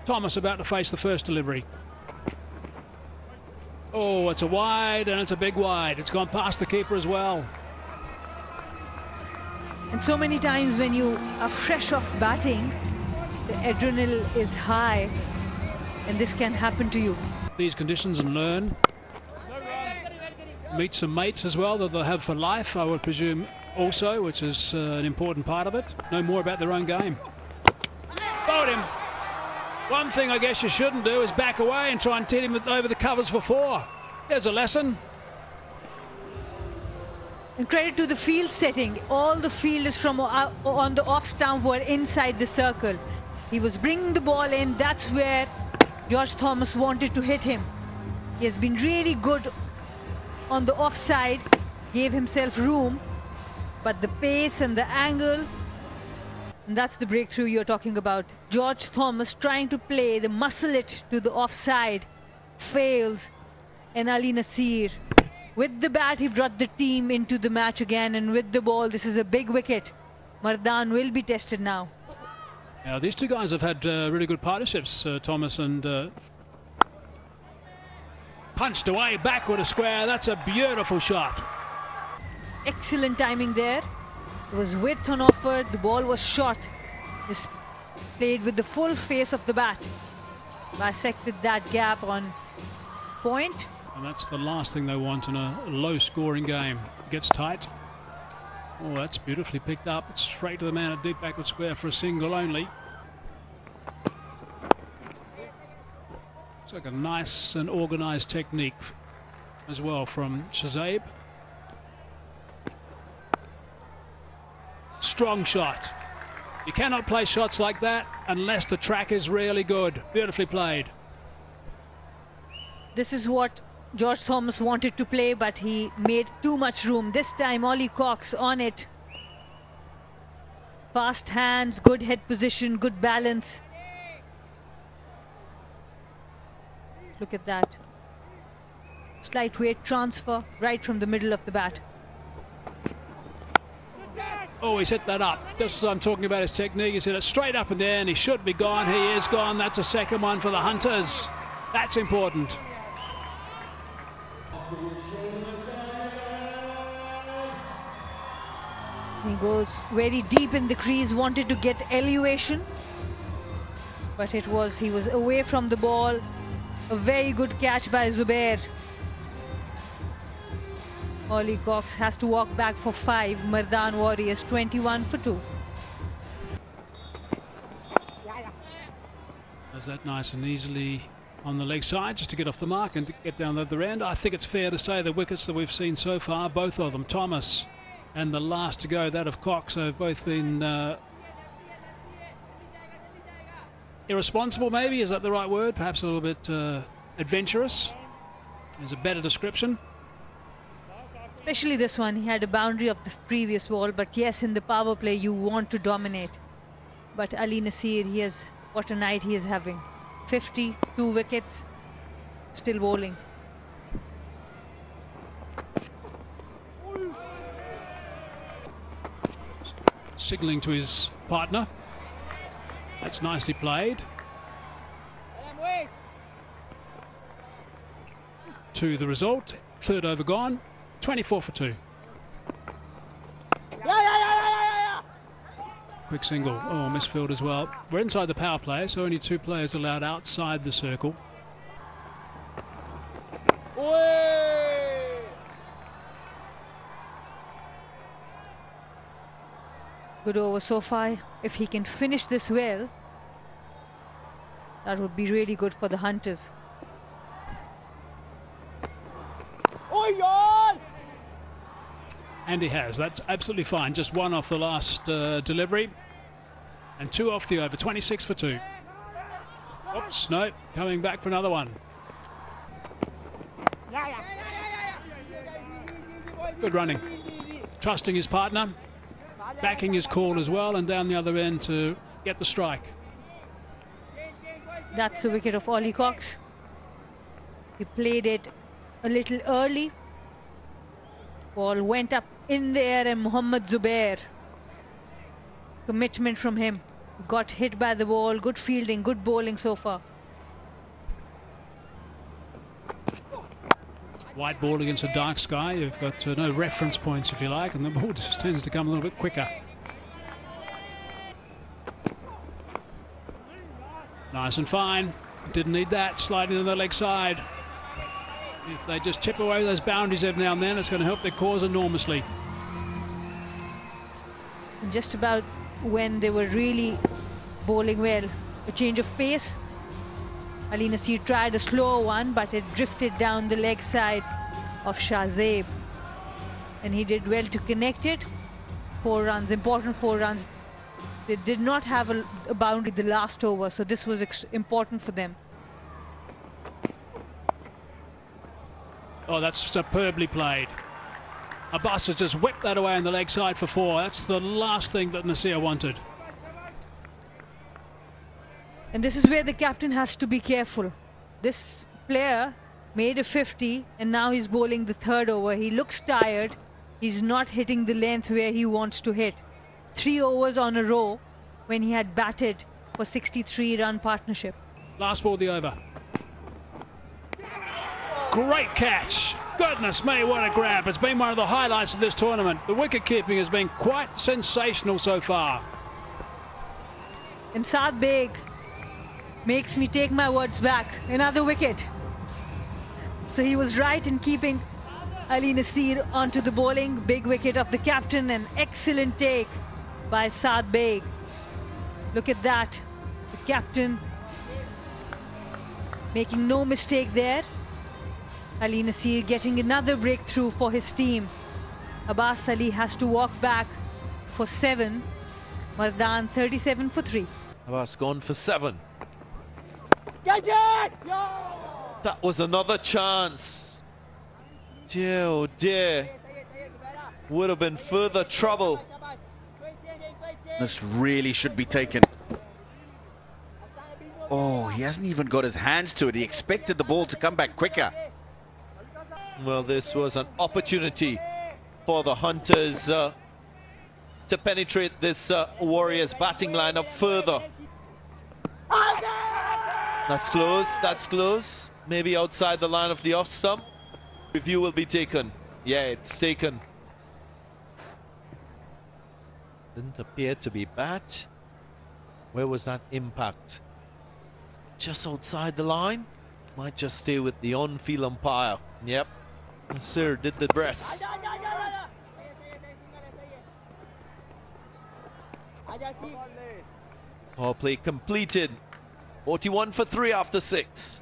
Thomas about to face the first delivery. Oh, it's a wide, and it's a big wide. It's gone past the keeper as well. And so many times when you are fresh off batting, the adrenaline is high, and this can happen to you. These conditions and learn. Meet some mates as well that they'll have for life, I would presume also, which is an important part of it. Know more about their own game. Bowled him. One thing I guess you shouldn't do is back away and try and hit him over the covers for 4. There's a lesson. And credit to the field setting. All the fielders from on the off stump were inside the circle. He was bringing the ball in. That's where George Thomas wanted to hit him. He has been really good on the offside, gave himself room, but the pace and the angle, and that's the breakthrough you're talking about. George Thomas trying to play the muscle it to the offside, fails, and Ali Nasir, with the bat, he brought the team into the match again, and with the ball, this is a big wicket. Mardan will be tested now. Now, these two guys have had really good partnerships, Thomas and punched away backward a square. That's a beautiful shot. Excellent timing there. It was width on offer. The ball was short. Just played with the full face of the bat. Bisected that gap on point. And that's the last thing they want in a low-scoring game. Gets tight. Oh, that's beautifully picked up. It's straight to the man at deep backward square for a single only. It's like a nice and organised technique as well from Shazib. Strong shot. You cannot play shots like that unless the track is really good. Beautifully played. This is what George Thomas wanted to play, but he made too much room. This time Ollie Cox on it. Fast hands, good head position, good balance. Look at that. Slight weight transfer right from the middle of the bat. Oh, he's hit that up. Just as I'm talking about his technique, he's hit it straight up and down. He should be gone. He is gone. That's a second one for the Hunters. That's important. He goes very deep in the crease, wanted to get elevation, but he was away from the ball. A very good catch by Zubair. Ollie Cox has to walk back for 5. Mardan Warriors 21 for 2. Does that nice and easily on the leg side just to get off the mark and to get down the other end. I think it's fair to say the wickets that we've seen so far, both of them, Thomas and the last to go, that of Cox, have both been irresponsible, maybe, is that the right word? Perhaps a little bit adventurous is a better description. Especially this one, he had a boundary of the previous ball, but yes, in the power play you want to dominate. But Ali Nasir, what a night he is having. 50, 2 wickets, still bowling. Signalling to his partner. That's nicely played. To the result, third over gone, 24 for 2. Quick single. Oh, misfield as well. We're inside the power play, so only 2 players allowed outside the circle. Good over so far. If he can finish this well, that would be really good for the Hunters. And he has. That's absolutely fine. Just 1 off the last delivery. And 2 off the over. 26 for 2. Oops, no. Coming back for another one. Good running. Trusting his partner. Backing his call as well. And down the other end to get the strike. That's the wicket of Ollie Cox. He played it a little early. Ball went up in the air and Mohammad Zubair. Commitment from him. Got hit by the ball, good fielding, good bowling so far. White ball against a dark sky. You've got no reference points, if you like, and the ball just tends to come a little bit quicker. Nice and fine. Didn't need that. Sliding to the leg side. If they just chip away those boundaries every now and then, it's going to help their cause enormously. Just about when they were really bowling well, a change of pace. Ali Nasir tried a slower one, but it drifted down the leg side of Shahzeb. And he did well to connect it. 4 runs, important 4 runs. They did not have a boundary the last over, so this was important for them. Oh, that's superbly played. Abbas has just whipped that away on the leg side for 4. That's the last thing that Nasir wanted. And this is where the captain has to be careful. This player made a 50 and now he's bowling the 3rd over. He looks tired. He's not hitting the length where he wants to hit. 3 overs on a row when he had batted for 63-run partnership. Last ball of the over. Great catch. Goodness me, what a grab. It's been one of the highlights of this tournament. The wicket keeping has been quite sensational so far. And Saad Beg makes me take my words back. Another wicket. So he was right in keeping Ali Nasir onto the bowling. Big wicket of the captain. An excellent take by Saad Beg. Look at that. The captain making no mistake there. Ali Nasir getting another breakthrough for his team. Abbas Ali has to walk back for 7. Mardan 37 for 3. Abbas gone for 7. That was another chance. Dear, oh dear. Would have been further trouble. This really should be taken. Oh, he hasn't even got his hands to it. He expected the ball to come back quicker. Well, this was an opportunity for the Hunters to penetrate this Warriors batting lineup further. That's close, that's close. Maybe outside the line of the off stump. Review will be taken. Yeah, it's taken. Didn't appear to be bat. Where was that impact? Just outside the line? Might just stay with the on-field umpire. Yep. Nasir did the breast. Power play completed. 41 for 3 after 6.